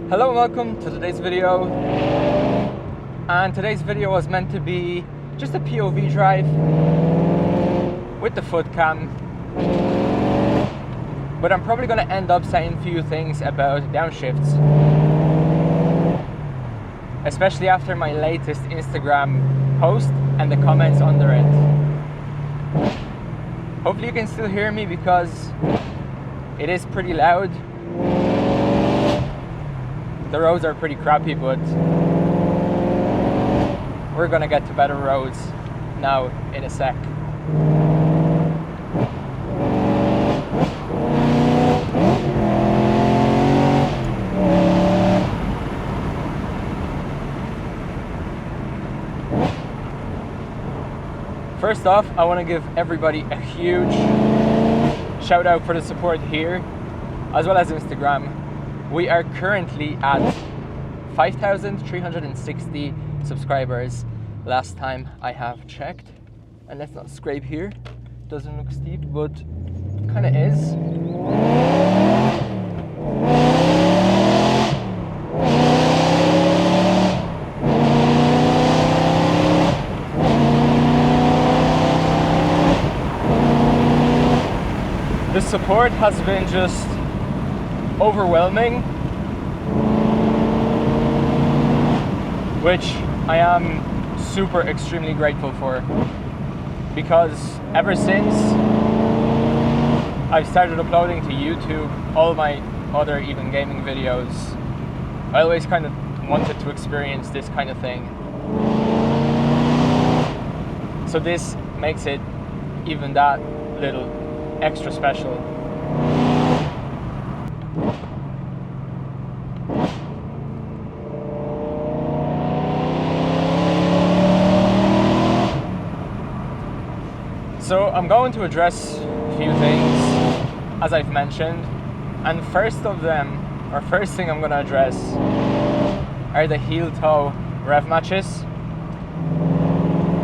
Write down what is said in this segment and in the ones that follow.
Hello and welcome to today's video. And today's video was meant to be just a POV drive with the foot cam. But I'm probably going to end up saying a few things about downshifts, especially after my latest Instagram post and the comments under it. Hopefully you can still hear me because it is pretty loud. The roads are pretty crappy, but we're gonna get to better roads now in a sec. First off, I want to give everybody a huge shout out for the support here, as well as Instagram. We are currently at 5,360 subscribers last time I have checked. And let's not scrape here. Doesn't look steep, but kind of is. The support has been just overwhelming, which I am super extremely grateful for, because ever since I've started uploading to YouTube all my other even gaming videos, I always kind of wanted to experience this kind of thing. So this makes it even that little extra special. So I'm going to address a few things, as I've mentioned, and first thing I'm going to address are the heel-toe rev matches.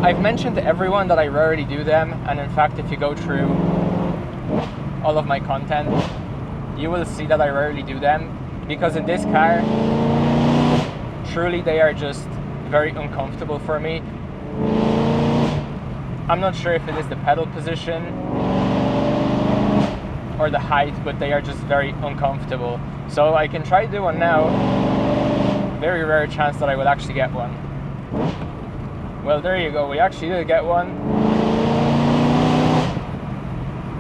I've mentioned to everyone that I rarely do them, and in fact if you go through all of my content, you will see that I rarely do them, because in this car, truly they are just very uncomfortable for me. I'm not sure if it is the pedal position or the height, but they are just very uncomfortable. So I can try to do one now. Very rare chance that I will actually get one. Well, there you go, we actually did get one.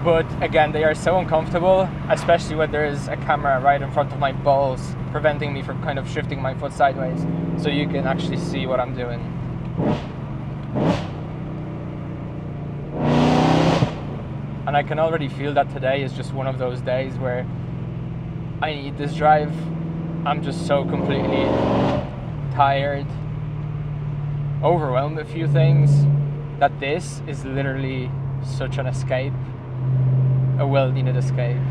But again, they are so uncomfortable, especially when there is a camera right in front of my balls, preventing me from kind of shifting my foot sideways, so you can actually see what I'm doing. And I can already feel that today is just one of those days where I need this drive. I'm just so completely tired, overwhelmed with a few things, that this is literally such an escape, a well-needed escape.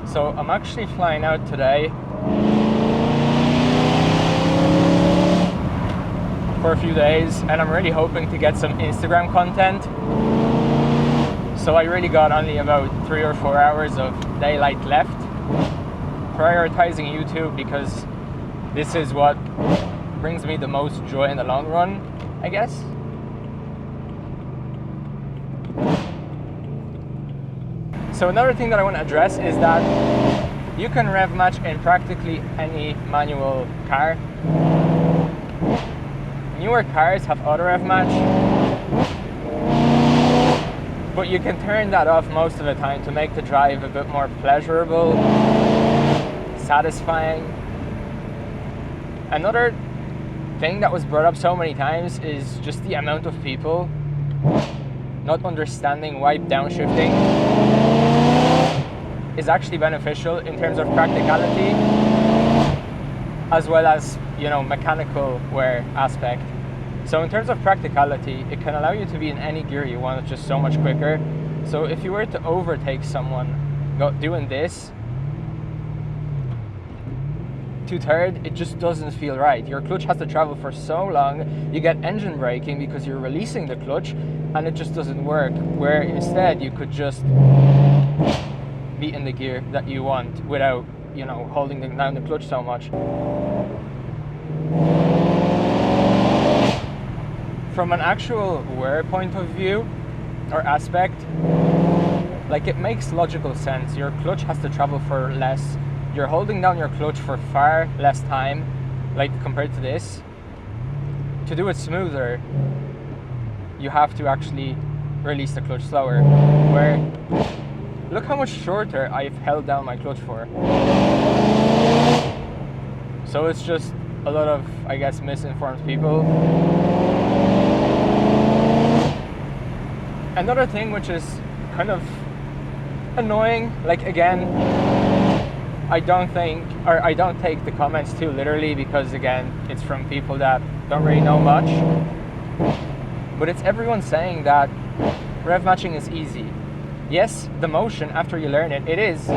So I'm actually flying out today for a few days, and I'm really hoping to get some Instagram content. So I really got only about 3 or 4 hours of daylight left, prioritizing YouTube because this is what brings me the most joy in the long run, I guess. So another thing that I want to address is that you can rev match in practically any manual car. Newer cars have auto rev match, but you can turn that off most of the time to make the drive a bit more pleasurable, satisfying. Another thing that was brought up so many times is just the amount of people not understanding why downshifting is actually beneficial in terms of practicality, as well as, you know, mechanical wear aspect. So in terms of practicality, it can allow you to be in any gear you want, just so much quicker. So if you were to overtake someone doing this to third, it just doesn't feel right. Your clutch has to travel for so long, you get engine braking because you're releasing the clutch, and it just doesn't work. Where instead you could just be in the gear that you want without, you know, holding down the clutch so much. From an actual wear point of view or aspect, like, it makes logical sense. Your clutch has to travel for less. You're holding down your clutch for far less time, like compared to this. To do it smoother, you have to actually release the clutch slower. Where, look how much shorter I've held down my clutch for. So it's just a lot of, I guess, misinformed people. Another thing which is kind of annoying, like, again, I don't take the comments too literally, because again, it's from people that don't really know much. But it's everyone saying that rev matching is easy. Yes, the motion after you learn it is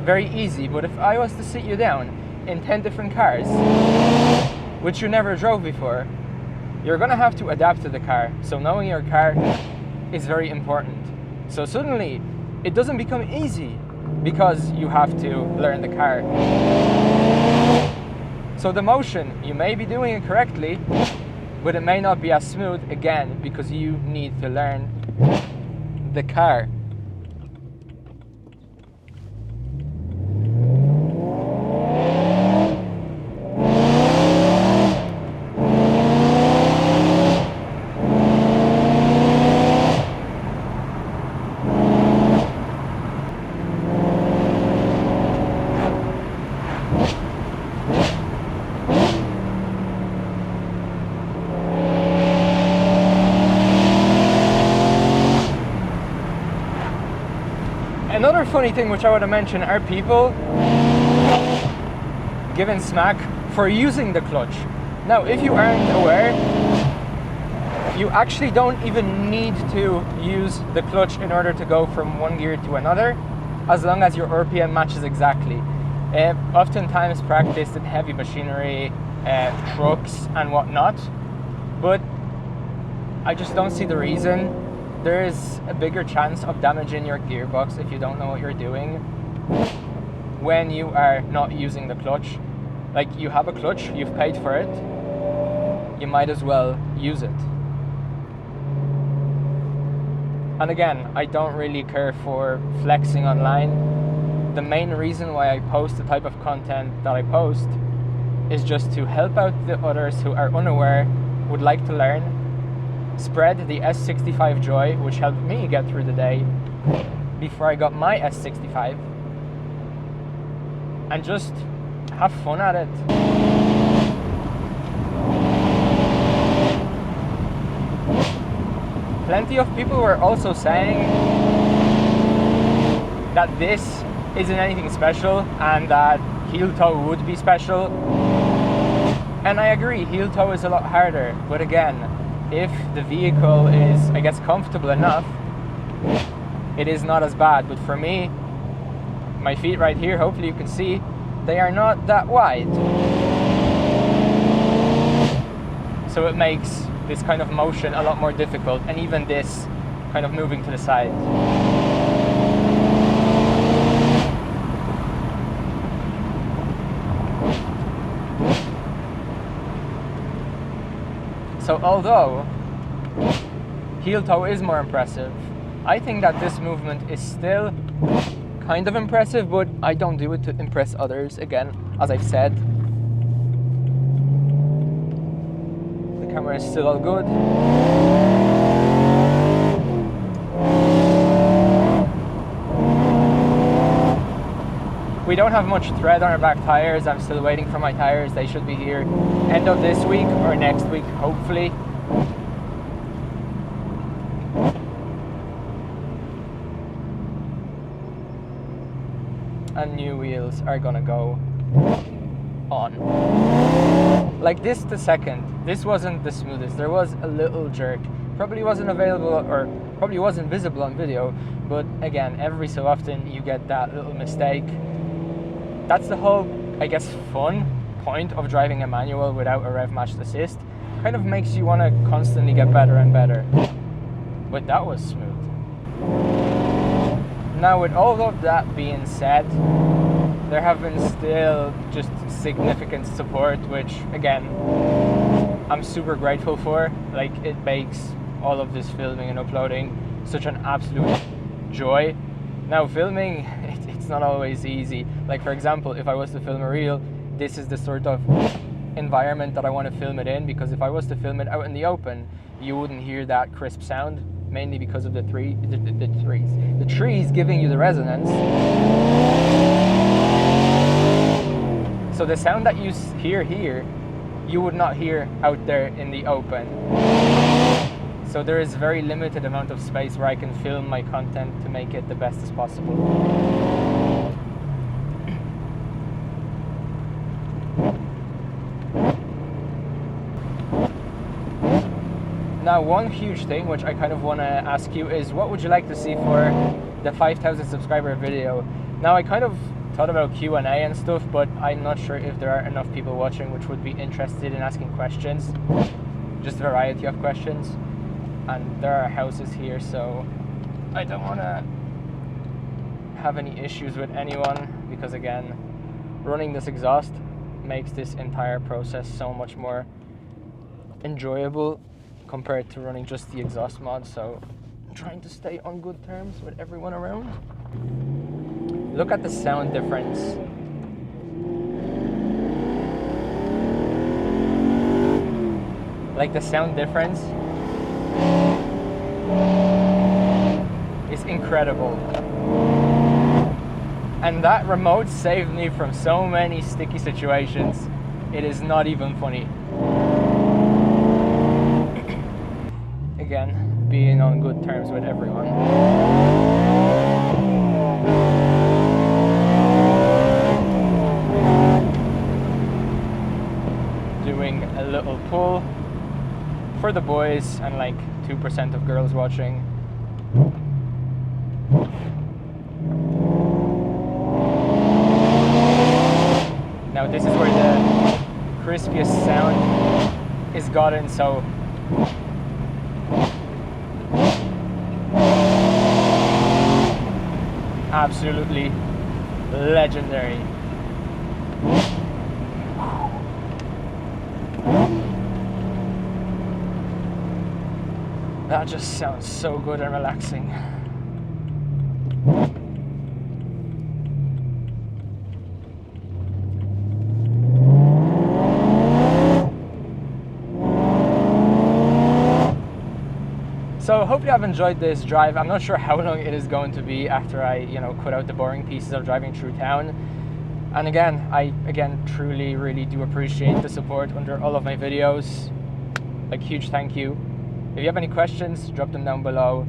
very easy, but if I was to sit you down in 10 different cars, which you never drove before, you're gonna have to adapt to the car. So knowing your car is very important. So suddenly, it doesn't become easy because you have to learn the car. So the motion, you may be doing it correctly, but it may not be as smooth, again, because you need to learn the car. Another funny thing which I want to mention are people giving smack for using the clutch. Now, if you aren't aware, you actually don't even need to use the clutch in order to go from one gear to another, as long as your RPM matches exactly. Oftentimes practiced in heavy machinery, trucks and whatnot, but I just don't see the reason. There is a bigger chance of damaging your gearbox if you don't know what you're doing when you are not using the clutch. Like, you have a clutch, you've paid for it, you might as well use it. And again, I don't really care for flexing online. The main reason why I post the type of content that I post is just to help out the others who are unaware, would like to learn, spread the S65 joy, which helped me get through the day before I got my S65, and just have fun at it. Plenty of people were also saying that this isn't anything special and that heel toe would be special. And I agree, heel toe is a lot harder, but again, if the vehicle is, I guess, comfortable enough, it is not as bad. But for me, my feet right here, hopefully you can see, they are not that wide. So it makes this kind of motion a lot more difficult, and even this kind of moving to the side. So although heel toe is more impressive, I think that this movement is still kind of impressive, but I don't do it to impress others, again, as I've said. The camera is still all good. We don't have much tread on our back tires. I'm still waiting for my tires. They should be here end of this week or next week, hopefully. And new wheels are gonna go on. Like this the second this wasn't the smoothest. There was a little jerk. Probably wasn't available, or probably wasn't visible on video, but again, every so often you get that little mistake. That's the whole, I guess, fun point of driving a manual without a rev matched assist. Kind of makes you want to constantly get better and better. But that was smooth. Now, with all of that being said, there have been still just significant support, which again, I'm super grateful for. Like, it makes all of this filming and uploading such an absolute joy. Now, filming, it's not always easy. Like, for example, if I was to film a reel, this is the sort of environment that I want to film it in, because if I was to film it out in the open, you wouldn't hear that crisp sound, mainly because of the trees giving you the resonance. So the sound that you hear here, you would not hear out there in the open. So there is very limited amount of space where I can film my content to make it the best as possible. Now, one huge thing which I kind of want to ask you is, what would you like to see for the 5,000 subscriber video? Now, I kind of thought about Q&A and stuff, but I'm not sure if there are enough people watching which would be interested in asking questions. Just a variety of questions. And there are houses here, so I don't want to have any issues with anyone, because again, running this exhaust makes this entire process so much more enjoyable compared to running just the exhaust mod. So I'm trying to stay on good terms with everyone around. Look at the sound difference. Like, the sound difference is incredible. And that remote saved me from so many sticky situations. It is not even funny. Again, being on good terms with everyone. Doing a little pull for the boys and like 2% of girls watching. Now, this is where the crispiest sound is gotten, so absolutely legendary. That just sounds so good and relaxing. So hopefully I've enjoyed this drive. I'm not sure how long it is going to be after I, cut out the boring pieces of driving through town. And again, I truly really do appreciate the support under all of my videos. Like, huge thank you. If you have any questions, drop them down below.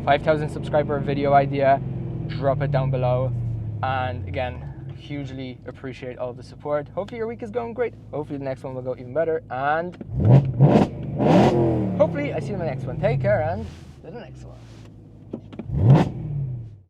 5,000 subscriber video idea, drop it down below. And again, hugely appreciate all of the support. Hopefully your week is going great. Hopefully the next one will go even better. And hopefully I see you in the next one. Take care, and to the next one.